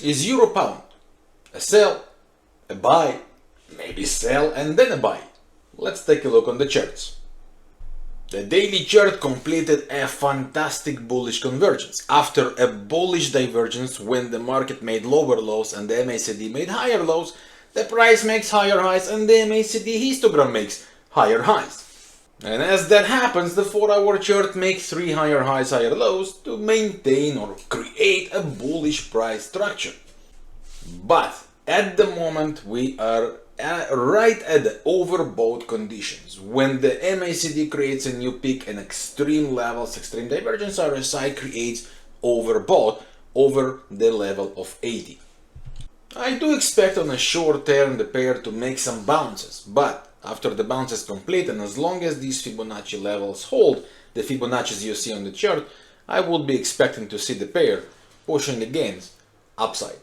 Is euro pound a sell, a buy, maybe sell and then a buy? Let's take a look on the charts. The daily chart completed a fantastic bullish convergence. After a bullish divergence, when the market made lower lows and the MACD made higher lows, the price makes higher highs and the MACD histogram makes higher highs. And as that happens, the 4-hour chart makes 3 higher highs, higher lows to maintain or create a bullish price structure. But at the moment we are right at the overbought conditions. When the MACD creates a new peak and extreme levels, extreme divergence, RSI creates overbought over the level of 80. I do expect on a short term the pair to make some bounces, but after the bounce is complete and as long as these Fibonacci levels hold, the Fibonaccis you see on the chart, I would be expecting to see the pair pushing the gains upside.